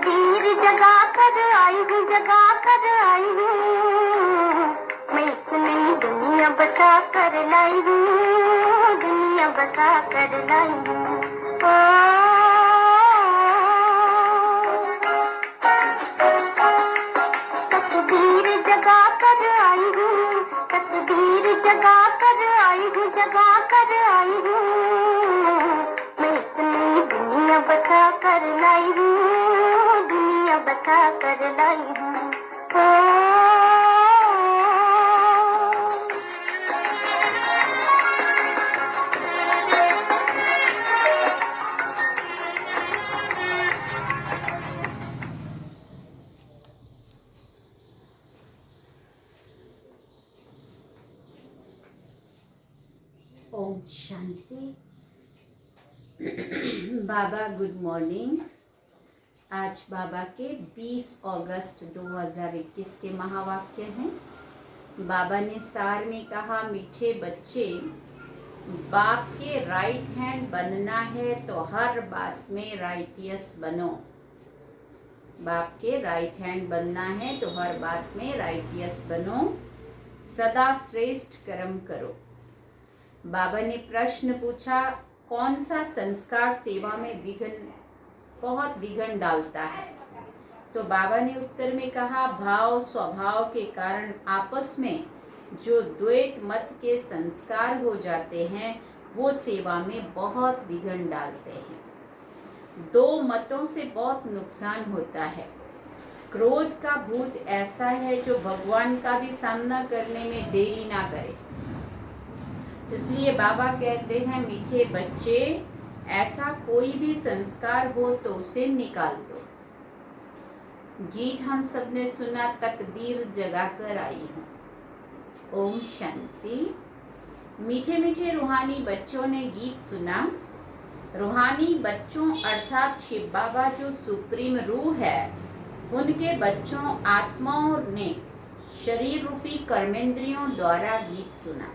तकदीर जगा कर आई हूँ, जगा कर आई हूँ। मैं इस नई दुनिया बता कर लाई हूँ, दुनिया बता कर लाई हूँ। तकदीर जगा कर आई हूँ, तकदीर जगा कर आई हूँ, जगा कर आई हूँ। मैं इस नई दुनिया बता कर लाई हूँ, दुनिया बता कर लाई हूँ। ओम शांति। बाबा गुड मॉर्निंग। आज बाबा के 20 अगस्त 2021 के महावाक्य हैं। बाबा ने सार में कहा, मीठे बच्चे, बाप के राइट हैंड बनना है तो हर बात में राइटियस बनो। बाप के राइट हैंड बनना है तो हर बात में राइटियस बनो। सदा श्रेष्ठ कर्म करो। बाबा ने प्रश्न पूछा, कौन सा संस्कार सेवा में बहुत विघ्न डालता है? तो बाबा ने उत्तर में कहा, भाव स्वभाव के कारण आपस में जो द्वैत मत के संस्कार हो जाते हैं वो सेवा में बहुत विघ्न डालते हैं। दो मतों से बहुत नुकसान होता है। क्रोध का भूत ऐसा है जो भगवान का भी सामना करने में देरी ना करे। इसलिए बाबा कहते हैं, मीठे बच्चे, ऐसा कोई भी संस्कार हो तो उसे निकाल दो। गीत हम सबने सुना, तकदीर जगा कर आई हूँ। ओम शांति। मीठे मीठे रूहानी बच्चों ने गीत सुना। रूहानी बच्चों अर्थात शिव बाबा जो सुप्रीम रूह है, उनके बच्चों आत्माओं ने शरीर रूपी कर्मेंद्रियों द्वारा गीत सुना।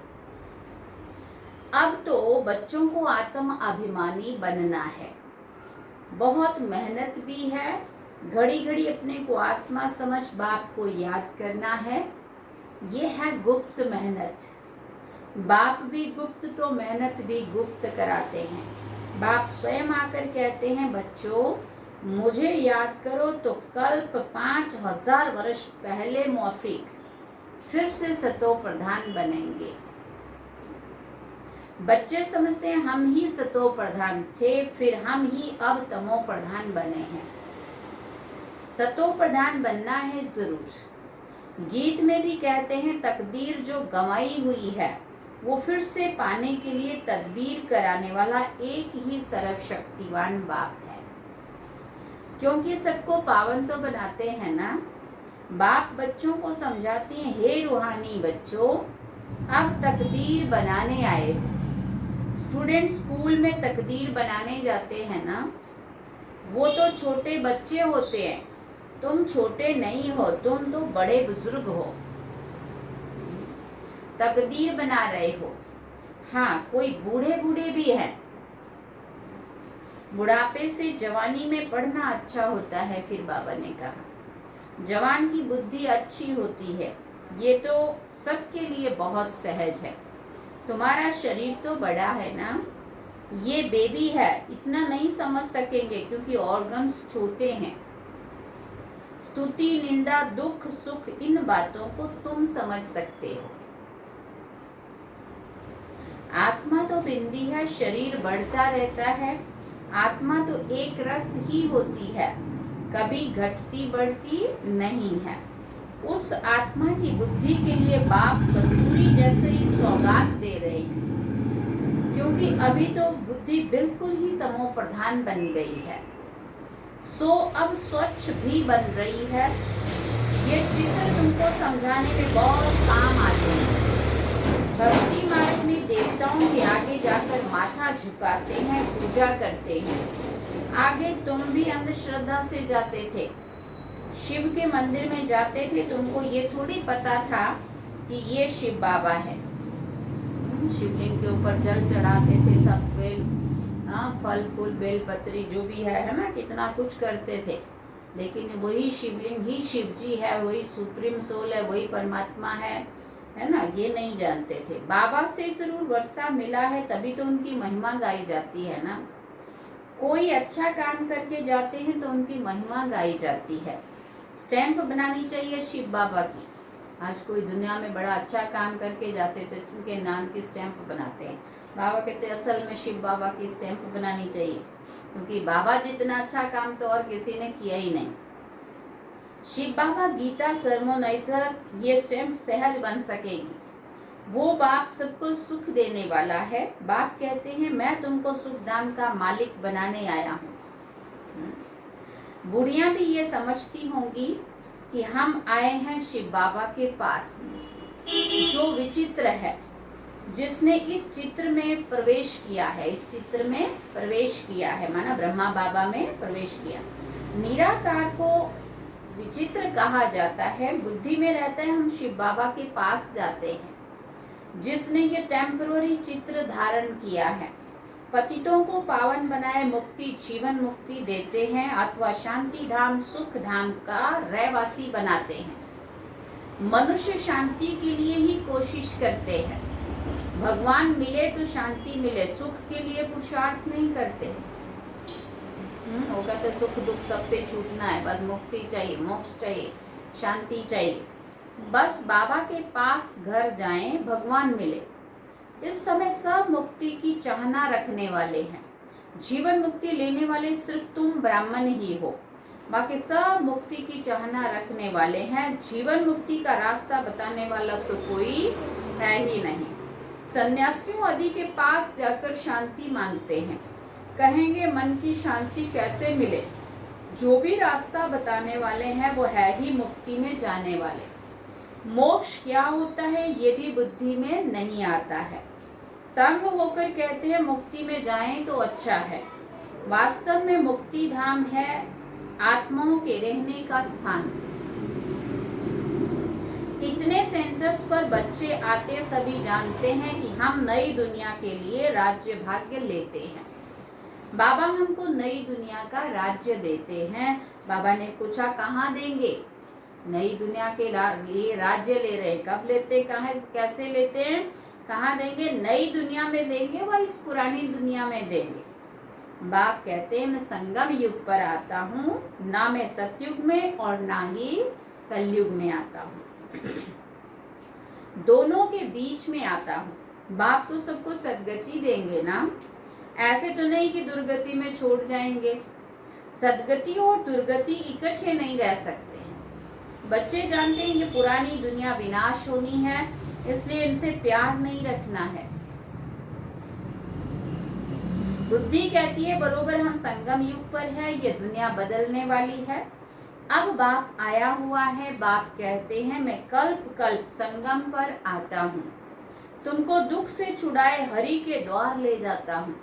अब तो बच्चों को आत्म अभिमानी बनना है। बहुत मेहनत भी है। घड़ी घड़ी अपने को आत्मा समझ बाप को याद करना है। ये है गुप्त मेहनत। बाप भी गुप्त तो मेहनत भी गुप्त कराते हैं। बाप स्वयं आकर कहते हैं, बच्चों, मुझे याद करो तो कल्प 5000 वर्ष पहले मौफिक फिर से सतो प्रधान बनेंगे। बच्चे समझते हैं हम ही सतो प्रधान थे, फिर हम ही अब तमो प्रधान बने हैं। सतो प्रधान बनना है जरूर। गीत में भी कहते हैं, तकदीर जो गंवाई हुई है वो फिर से पाने के लिए तदबीर कराने वाला एक ही सर्वशक्तिवान बाप है। क्योंकि सबको पावन तो बनाते हैं ना। बाप बच्चों को समझाते हैं, हे रूहानी बच्चों, अब तकदीर बनाने आए हो। स्टूडेंट स्कूल में तकदीर बनाने जाते हैं ना, वो तो छोटे बच्चे होते हैं। तुम छोटे नहीं हो, तुम तो बड़े बुजुर्ग हो। तकदीर बना रहे हो। हाँ, कोई बूढ़े बूढ़े भी हैं। बुढ़ापे से जवानी में पढ़ना अच्छा होता है। फिर बाबा ने कहा, जवान की बुद्धि अच्छी होती है। ये तो सबके लिए बहुत सहज है। तुम्हारा शरीर तो बड़ा है ना, ये बेबी है, इतना नहीं समझ सकेंगे क्योंकि ऑर्गन्स छोटे हैं। स्तुति, निंदा, दुख, सुख, इन बातों को तुम समझ सकते हो। आत्मा तो बिंदी है, शरीर बढ़ता रहता है। आत्मा तो एक रस ही होती है, कभी घटती बढ़ती नहीं है। उस आत्मा की बुद्धि के लिए बाप कस्तूरी जैसे ही सौगात दे रहे हैं, क्योंकि अभी तो बुद्धि बिल्कुल ही तमो प्रधान बन गई है। सो अब स्वच्छ भी बन रही है। ये चित्र तुमको समझाने में बहुत काम आते हैं। भक्ति मार्ग में देवताओं के आगे जाकर माथा झुकाते हैं, पूजा करते हैं। आगे तुम भी अंधश्रद्धा से जाते थे, शिव के मंदिर में जाते थे। तुमको ये थोड़ी पता था कि ये शिव बाबा है। शिवलिंग के ऊपर जल चढ़ाते थे सब, बेल फल फूल बेल पत्री जो भी है ना, कितना कुछ करते थे। लेकिन वही शिवलिंग ही शिव जी है, वही सुप्रीम सोल है, वही परमात्मा है ना, ये नहीं जानते थे। बाबा से जरूर वर्षा मिला है तभी तो उनकी महिमा गाई जाती है ना। कोई अच्छा काम करके जाते हैं तो उनकी महिमा गाई जाती है। स्टैंप बनानी चाहिए शिव बाबा की। आज कोई दुनिया में बड़ा अच्छा काम करके जाते तो उनके नाम की स्टैंप बनाते हैं। बाबा कहते असल में शिव बाबा की स्टैंप बनानी चाहिए, क्योंकि बाबा जितना अच्छा काम तो और किसी ने किया ही नहीं। शिव बाबा गीता सरमोनाइजर ये स्टैंप सहज बन सकेगी। वो बाप सबको सुख देने वाला है। बाप कहते हैं मैं तुमको सुख धाम का मालिक बनाने आया हूँ। बुढ़िया भी ये समझती होंगी कि हम आए हैं शिव बाबा के पास, जो विचित्र है, जिसने इस चित्र में प्रवेश किया है, इस चित्र में प्रवेश किया है, माना ब्रह्मा बाबा में प्रवेश किया। निराकार को विचित्र कहा जाता है। बुद्धि में रहता है हम शिव बाबा के पास जाते हैं, जिसने ये टेम्पररी चित्र धारण किया है। पतितों को पावन बनाए मुक्ति जीवन मुक्ति देते हैं, अथवा शांति धाम सुख धाम का रहवासी बनाते हैं। मनुष्य शांति के लिए ही कोशिश करते हैं। भगवान मिले तो शांति मिले, सुख के लिए पुरुषार्थ नहीं करते। वो कहते सुख दुख सबसे छूटना है, बस मुक्ति चाहिए, मोक्ष चाहिए, शांति चाहिए। बस बाबा के पास घर जाएं, भगवान मिले। इस समय सब मुक्ति की चाहना रखने वाले हैं। जीवन मुक्ति लेने वाले सिर्फ तुम ब्राह्मण ही हो, बाकी सब मुक्ति की चाहना रखने वाले हैं। जीवन मुक्ति का रास्ता बताने वाला तो कोई है ही नहीं। सन्यासियों आदि के पास जाकर शांति मांगते हैं, कहेंगे मन की शांति कैसे मिले। जो भी रास्ता बताने वाले हैं वो है ही मुक्ति में जाने वाले। मोक्ष क्या होता है ये भी बुद्धि में नहीं आता है। तंग होकर कहते हैं मुक्ति में जाएं तो अच्छा है। वास्तव में मुक्ति धाम है आत्माओं के रहने का स्थान। इतने सेंटर्स पर बच्चे आते सभी जानते हैं कि हम नई दुनिया के लिए राज्य भाग्य लेते हैं। बाबा हमको नई दुनिया का राज्य देते हैं। बाबा ने पूछा कहाँ देंगे? नई दुनिया के लिए राज्य ले रहे हैं, कब लेते, कहाँ, कैसे लेते हैं, कहाँ देंगे? नई दुनिया में देंगे व इस पुरानी दुनिया में देंगे। बाप कहते हैं मैं संगम युग पर आता हूँ, ना मैं सतयुग में और ना ही कलयुग में आता हूँ, दोनों के बीच में आता हूँ। बाप तो सबको सदगति देंगे ना, ऐसे तो नहीं कि दुर्गति में छोड़ जाएंगे। सदगति और दुर्गति इकट्ठे नहीं रह सकते हैं। बच्चे जानते हैं ये पुरानी दुनिया विनाश होनी है, इसलिए इनसे प्यार नहीं रखना है। बुद्धि कहती है बरोबर हम संगम युग पर है, ये दुनिया बदलने वाली है। अब बाप आया हुआ है। बाप कहते हैं मैं कल्प कल्प संगम पर आता हूँ, तुमको दुख से छुड़ाए हरि के द्वार ले जाता हूँ।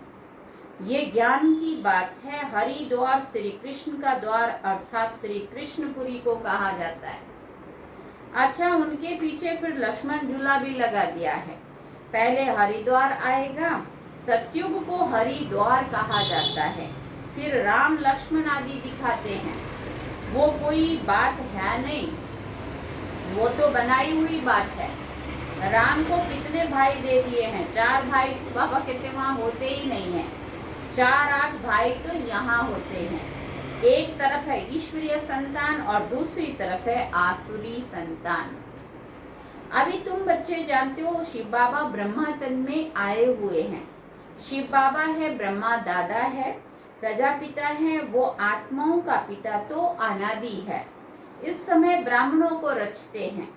ये ज्ञान की बात है। हरि द्वार श्री कृष्ण का द्वार अर्थात श्री कृष्णपुरी को कहा जाता है। अच्छा, उनके पीछे फिर लक्ष्मण झूला भी लगा दिया है। पहले हरिद्वार आएगा, सतयुग को हरिद्वार कहा जाता है। फिर राम लक्ष्मण आदि दिखाते हैं, वो कोई बात है नहीं, वो तो बनाई हुई बात है। राम को कितने भाई दे दिए हैं? 4 भाई। बाबा कहते वहाँ होते ही नहीं है। 4-8 भाई तो यहाँ होते हैं। एक तरफ है ईश्वरीय संतान और दूसरी तरफ है आसुरी संतान। अभी तुम बच्चे जानते हो शिव बाबा ब्रह्मा तन में आए हुए हैं। शिव बाबा है, ब्रह्मा दादा है, प्रजापिता है, वो आत्माओं का पिता तो अनादि है। इस समय ब्राह्मणों को रचते हैं।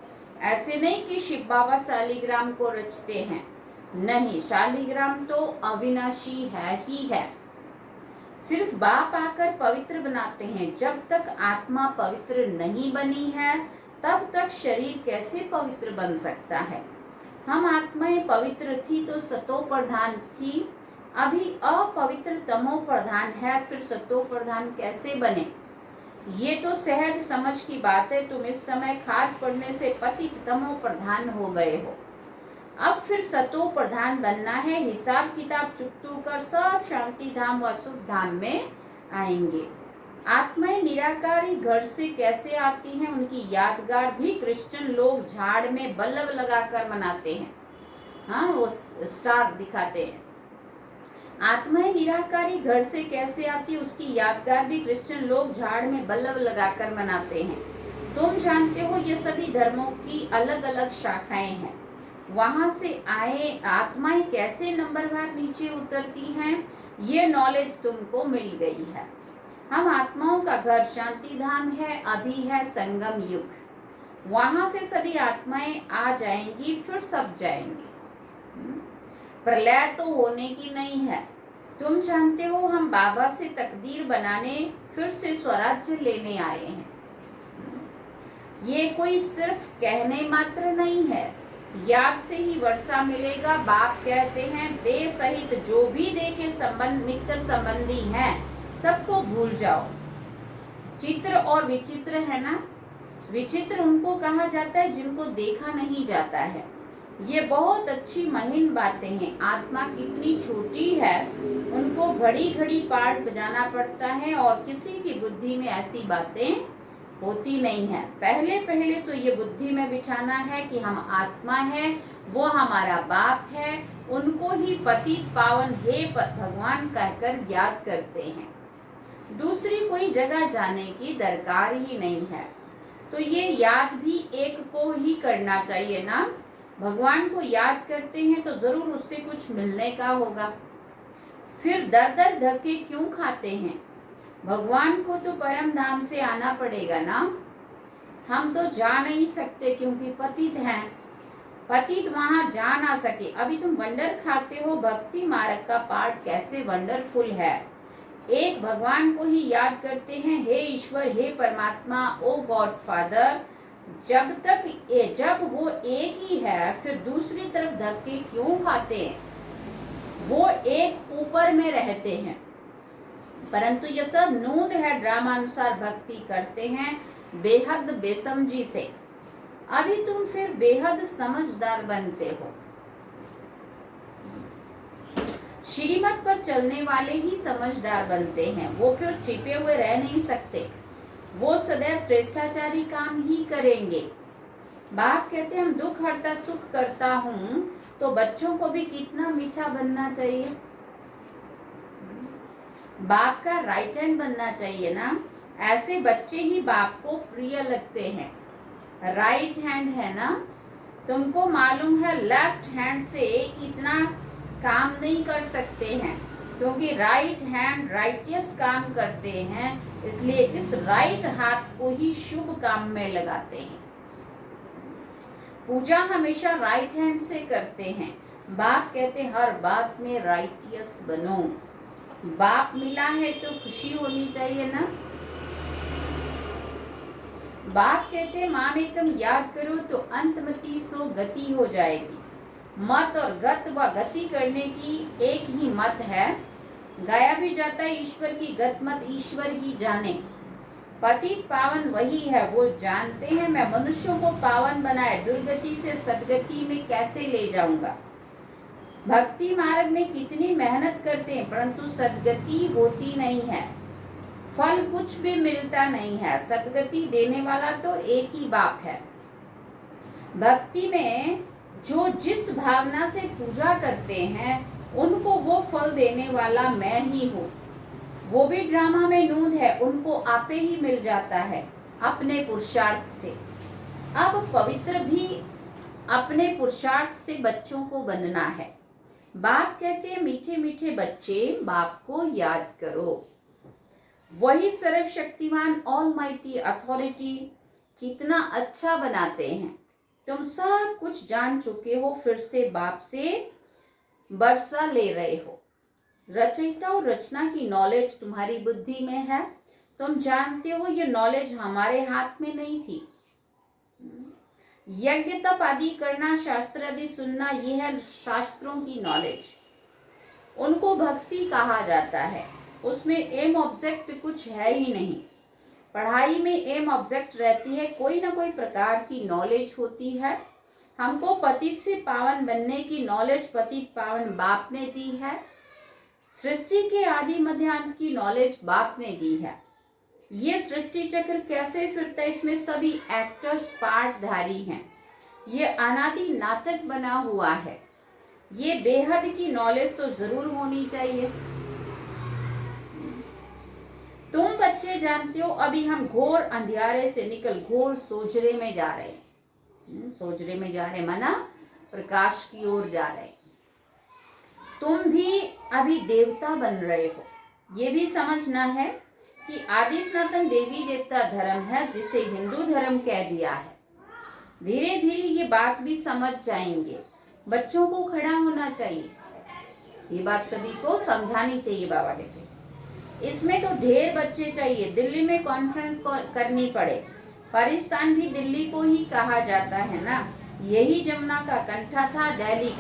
ऐसे नहीं कि शिव बाबा शालिग्राम को रचते हैं, नहीं, शालिग्राम तो अविनाशी है ही है। सिर्फ बाप आकर पवित्र बनाते हैं। जब तक आत्मा पवित्र नहीं बनी है तब तक शरीर कैसे पवित्र बन सकता है? हम आत्माएं पवित्र थी तो सतो प्रधान थी, अभी अपवित्र तमो प्रधान है, फिर सतो प्रधान कैसे बने? ये तो सहज समझ की बात है। तुम इस समय खाद पड़ने से पतित तमो प्रधान हो गए हो, अब फिर सतो प्रधान बनना है। हिसाब किताब चुकतू कर सब शांति धाम व सुख धाम में आएंगे। आत्माएं निराकारी घर से कैसे आती हैं, उनकी यादगार भी क्रिश्चियन लोग झाड़ में बल्ब लगाकर मनाते हैं। हाँ, वो स्टार दिखाते हैं। आत्माएं निराकारी घर से कैसे आती, उसकी यादगार भी क्रिश्चियन लोग झाड़ में बल्ब लगाकर मनाते हैं। तुम जानते हो ये सभी धर्मों की अलग अलग शाखाएं हैं। वहां से आए आत्माएं कैसे नंबरवार नीचे उतरती हैं, ये नॉलेज तुमको मिल गई है। हम आत्माओं का घर शांति धाम है, अभी है संगम युग। वहां से सभी आत्माएं आ जाएंगी, फिर सब जाएंगी। प्रलय तो होने की नहीं है। तुम जानते हो हम बाबा से तकदीर बनाने, फिर से स्वराज्य लेने आए हैं। ये कोई सिर्फ कहने मात्र नहीं है। याद से ही वर्षा मिलेगा। बाप कहते हैं देह सहित जो भी देह के संबंध मित्र संबंधी हैं, सबको भूल जाओ। चित्र और विचित्र है ना। विचित्र उनको कहा जाता है जिनको देखा नहीं जाता है। ये बहुत अच्छी महीन बातें हैं। आत्मा कितनी छोटी है, उनको घड़ी घड़ी पाठ बजाना पड़ता है और किसी की बुद्धि में ऐसी बातें होती नहीं है। पहले पहले तो ये बुद्धि में बिठाना है कि हम आत्मा है, वो हमारा बाप है, उनको ही पतित पावन हे भगवान कहकर याद करते हैं। दूसरी कोई जगह जाने की दरकार ही नहीं है। तो ये याद भी एक को ही करना चाहिए ना। भगवान को याद करते हैं तो जरूर उससे कुछ मिलने का होगा। फिर दर दर धक्के क्यों खाते हैं? भगवान को तो परम धाम से आना पड़ेगा ना। हम तो जा नहीं सकते क्योंकि पतित हैं। पतित वहां जा ना सके। अभी तुम वंडर खाते हो। भक्ति मार्ग का पाठ कैसे वंडरफुल है। एक भगवान को ही याद करते हैं, हे ईश्वर, हे परमात्मा, ओ गॉड फादर। जब वो एक ही है, फिर दूसरी तरफ धक्के क्यों खाते हैं? वो एक ऊपर में रहते हैं, परंतु ये सब नूद है। ड्रामानुसार भक्ति करते हैं बेहद बेसमझी से। अभी तुम फिर बेहद समझदार बनते हो। श्रीमत पर चलने वाले ही समझदार बनते हैं। वो फिर छिपे हुए रह नहीं सकते। वो सदैव श्रेष्ठाचारी काम ही करेंगे। बाप कहते हैं हम दुख हरता सुख करता हूँ, तो बच्चों को भी कितना मीठा बनना चाहिए। बाप का राइट हैंड बनना चाहिए ना। ऐसे बच्चे ही बाप को प्रिय लगते हैं। राइट हैंड है ना। तुमको मालूम है लेफ्ट हैंड से इतना काम नहीं कर सकते हैं, क्योंकि राइट हैंड राइटियस काम करते हैं, इसलिए इस राइट हाथ को ही शुभ काम में लगाते हैं। पूजा हमेशा राइट हैंड से करते हैं। बाप कहते हैं हर बात में राइटियस बनो। बाप मिला है तो खुशी होनी चाहिए ना। बाप कहते हैं माम एकम याद करो तो अंतमति सो गति हो जाएगी। मत और गत व गति करने की एक ही मत है। गाया भी जाता है ईश्वर की गत मत ईश्वर ही जाने। पतित पावन वही है, वो जानते हैं मैं मनुष्यों को पावन बनाए दुर्गति से सदगति में कैसे ले जाऊंगा। भक्ति मार्ग में कितनी मेहनत करते हैं, परंतु सदगति होती नहीं है। फल कुछ भी मिलता नहीं है। सदगति देने वाला तो एक ही बाप है। भक्ति में जो जिस भावना से पूजा करते हैं, उनको वो फल देने वाला मैं ही हूँ। वो भी ड्रामा में नूद है, उनको आपे ही मिल जाता है अपने पुरुषार्थ से। अब पवित्र भी अपने पुरुषार्थ से बच्चों को बनना है। बाप कहते हैं मीठे मीठे बच्चे बाप को याद करो। वही सर्वशक्तिमान ऑलमाइटी अथॉरिटी कितना अच्छा बनाते हैं। तुम सब कुछ जान चुके हो, फिर से बाप से वर्षा ले रहे हो। रचयिता और रचना की नॉलेज तुम्हारी बुद्धि में है। तुम जानते हो ये नॉलेज हमारे हाथ में नहीं थी। यज्ञ तप आदि करना, शास्त्र आदि सुनना, ये है शास्त्रों की नॉलेज। उनको भक्ति कहा जाता है। उसमें एम ऑब्जेक्ट कुछ है ही नहीं। पढ़ाई में एम ऑब्जेक्ट रहती है, कोई ना कोई प्रकार की नॉलेज होती है। हमको पतित से पावन बनने की नॉलेज पतित पावन बाप ने दी है। सृष्टि के आदि मध्यांत की नॉलेज बाप ने दी है। ये सृष्टि चक्र कैसे फिरता है, इसमें सभी एक्टर्स पार्टधारी हैं। ये अनादि नाटक बना हुआ है। ये बेहद की नॉलेज तो जरूर होनी चाहिए। तुम बच्चे जानते हो अभी हम घोर अंधियारे से निकल घोर सोजरे में जा रहे हैं। सोजरे में जा रहे माना प्रकाश की ओर जा रहे हैं। तुम भी अभी देवता बन रहे हो। ये भी समझना है कि आदि सनातन देवी देवता धर्म है, जिसे हिंदू धर्म कह दिया है। धीरे धीरे ये बात भी समझ जाएंगे। बच्चों को खड़ा होना चाहिए, ये बात सभी को समझानी चाहिए। बाबा कहते हैं इसमें तो ढेर बच्चे चाहिए। दिल्ली में कॉन्फ्रेंस करनी पड़े। पाकिस्तान भी दिल्ली को ही कहा जाता है ना। यही जमुना का कंठा था, दिल्ली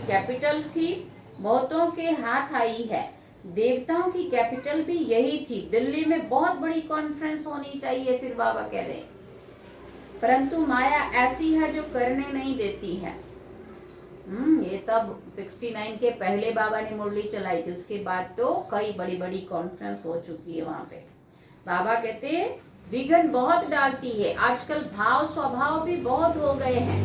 कैपिटल थी, बहुतों के हाथ आई है। देवताओं की कैपिटल भी यही थी। दिल्ली में बहुत बड़ी कॉन्फ्रेंस होनी चाहिए, फिर बाबा कह रहे हैं। परंतु माया ऐसी है जो करने नहीं देती है। ये तब 69 के पहले बाबा ने मुरली चलाई थी। उसके बाद तो कई बड़ी बड़ी कॉन्फ्रेंस हो चुकी है वहां पे। बाबा कहते हैं विघ्न बहुत डालती है। आजकल भाव स्वभाव भी बहुत हो गए हैं।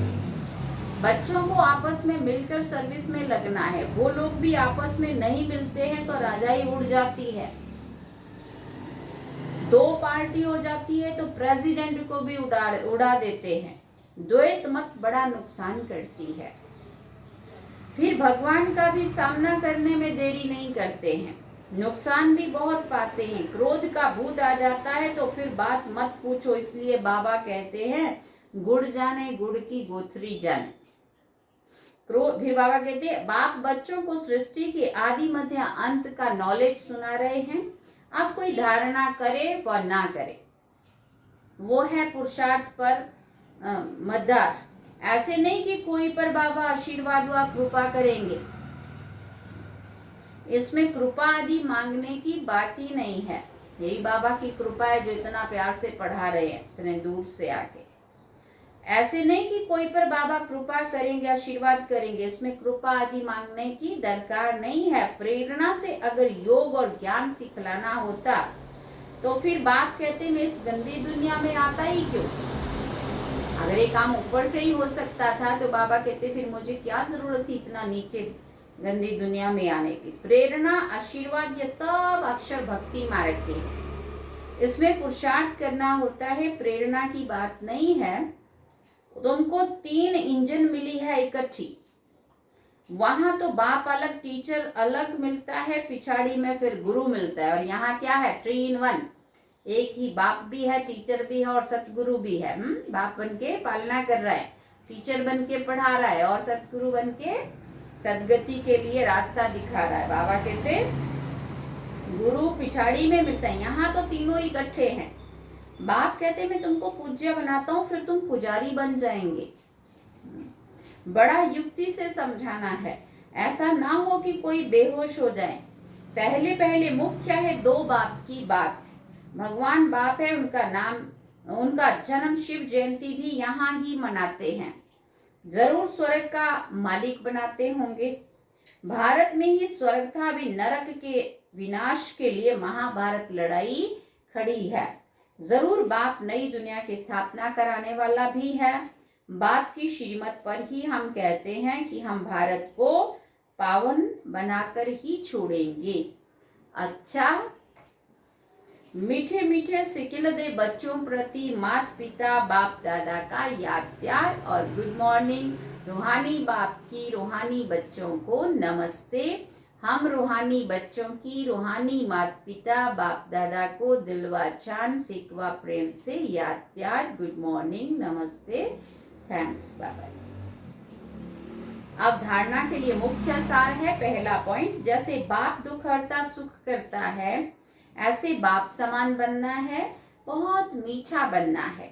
बच्चों को आपस में मिलकर सर्विस में लगना है। वो लोग भी आपस में नहीं मिलते हैं तो राजाई उड़ जाती है। दो पार्टी हो जाती है तो प्रेसिडेंट को भी उड़ा देते हैं। द्वैत मत बड़ा नुकसान करती है। फिर भगवान का भी सामना करने में देरी नहीं करते हैं, नुकसान भी बहुत पाते हैं। क्रोध का भूत आ जाता है तो फिर बात मत पूछो। इसलिए बाबा कहते हैं गुड़ जाने गुड़ की गोथरी जाने। क्रोध, फिर बाबा कहते हैं बाप बच्चों को सृष्टि के आदि मध्य अंत का नॉलेज सुना रहे हैं। अब कोई धारणा करे व ना करे, वो है पुरुषार्थ पर मदार। ऐसे नहीं कि कोई पर बाबा आशीर्वाद व कृपा करेंगे। इसमें कृपा आदि मांगने की बात ही नहीं है। यही बाबा की कृपा है जो इतना प्यार से पढ़ा रहे हैं इतने दूर से आके। ऐसे नहीं कि कोई पर बाबा कृपा करेंगे, आशीर्वाद करेंगे। इसमें कृपा आदि मांगने की दरकार नहीं है। प्रेरणा से अगर योग और ज्ञान सिखलाना होता तो फिर बाप कहते मैं इस गंदी दुनिया में आता ही क्यों। अगर ये काम ऊपर से ही हो सकता था तो बाबा कहते फिर मुझे क्या जरूरत थी इतना नीचे गंदी दुनिया में आने की। प्रेरणा, आशीर्वाद ये सब अक्षर भक्ति मार्ग के हैं। इसमें पुरुषार्थ करना होता है, प्रेरणा की बात नहीं है। तुमको 3 इंजन मिली है इकट्ठी। वहां तो बाप अलग, टीचर अलग मिलता है, पिछाड़ी में फिर गुरु मिलता है। और यहाँ क्या है 3 in 1। एक ही बाप भी है, टीचर भी है और सतगुरु भी है। बाप बन के पालना कर रहा है, टीचर बन के पढ़ा रहा है और सतगुरु बन के सदगति के लिए रास्ता दिखा रहा है। बाबा कहते गुरु पिछाड़ी में मिलता है, यहाँ तो तीनों इकट्ठे हैं। बाप कहते मैं तुमको पूज्य बनाता हूँ, फिर तुम पुजारी बन जाएंगे। बड़ा युक्ति से समझाना है, ऐसा ना हो कि कोई बेहोश हो जाए। पहले पहले मुख्य है 2 बाप की बात। भगवान बाप है, उनका नाम, उनका जन्म शिव जयंती भी यहाँ ही मनाते हैं। जरूर स्वर्ग का मालिक बनाते होंगे। भारत में ही स्वर्ग था, अभी नरक के विनाश के लिए महाभारत लड़ाई खड़ी है। जरूर बाप नई दुनिया की स्थापना कराने वाला भी है। बाप की श्रीमत पर ही हम कहते हैं कि हम भारत को पावन बनाकर ही छोड़ेंगे। अच्छा, मीठे मीठे सिकिल दे बच्चों प्रति माता पिता बाप दादा का याद प्यार और गुड मॉर्निंग। रूहानी बाप की रूहानी बच्चों को नमस्ते। हम रूहानी बच्चों की रूहानी माता पिता बाप दादा को दिलवा चांद सिकवा प्रेम से याद प्यार, गुड मॉर्निंग, नमस्ते, थैंक्स बाबा। अब धारणा के लिए मुख्य सार है। पहला पॉइंट, जैसे बाप दुख हरता सुख करता है, ऐसे बाप समान बनना है, बहुत मीठा बनना है,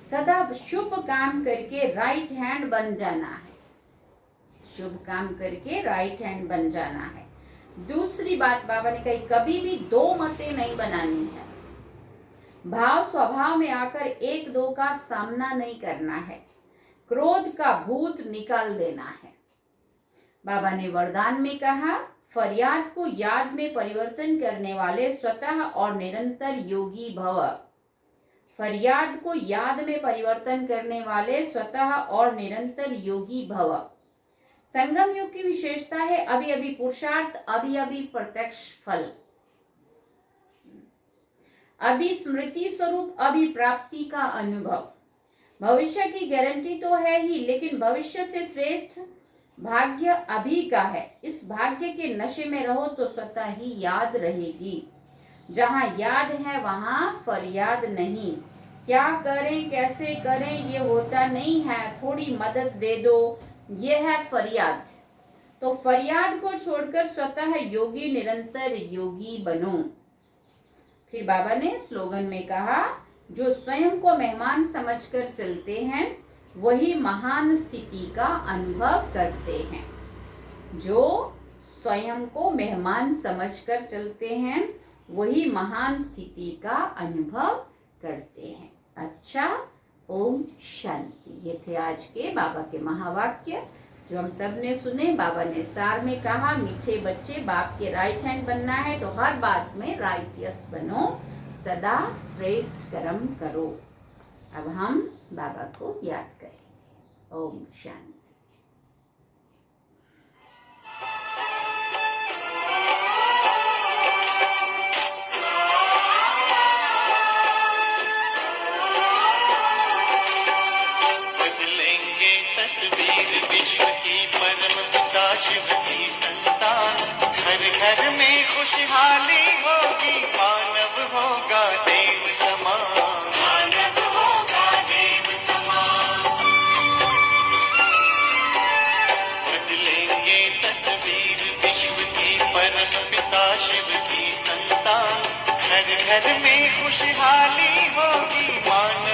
सदा शुभ काम करके राइट हैंड बन जाना है। शुभ काम करके राइट हैंड बन जाना है। दूसरी बात बाबा ने कही, कभी भी 2 मतें नहीं बनानी है। भाव स्वभाव में आकर 1-2 का सामना नहीं करना है। क्रोध का भूत निकाल देना है। बाबा ने वरदान में कहा फरियाद को याद में परिवर्तन करने वाले स्वतः और निरंतर योगी भव। फरियाद को याद में परिवर्तन करने वाले स्वतः और निरंतर योगी भव। संगम युग की विशेषता है अभी अभी पुरुषार्थ, अभी अभी प्रत्यक्ष फल, अभी स्मृति स्वरूप, अभी प्राप्ति का अनुभव। भविष्य की गारंटी तो है ही, लेकिन भविष्य से श्रेष्ठ भाग्य अभी का है। इस भाग्य के नशे में रहो तो स्वतः ही याद रहेगी। जहाँ याद है वहाँ फरियाद नहीं। क्या करें कैसे करें ये होता नहीं है, थोड़ी मदद दे दो, ये है फरियाद। तो फरियाद को छोड़कर स्वतः योगी निरंतर योगी बनो। फिर बाबा ने स्लोगन में कहा, जो स्वयं को मेहमान समझकर चलते हैं वही महान स्थिति का अनुभव करते हैं। जो स्वयं को मेहमान समझकर चलते हैं वही महान स्थिति का अनुभव करते हैं। अच्छा, ओम शांति। ये थे आज के बाबा के महावाक्य जो हम सब ने सुने। बाबा ने सार में कहा, मीठे बच्चे बाप के राइट हैंड बनना है तो हर बात में राइटियस बनो, सदा श्रेष्ठ कर्म करो। अब हम बाबा को याद करेंगे। ओम शांति। बदलेंगे तस्वीर विश्व की, परम पिता शिव की संतान। घर घर में खुशहाली होगी, मानव होगा देव समान। मानव होगा देव समान। बदलेंगे तस्वीर विश्व की, परम पिता शिव की संतान। घर घर में खुशहाली होगी, मानव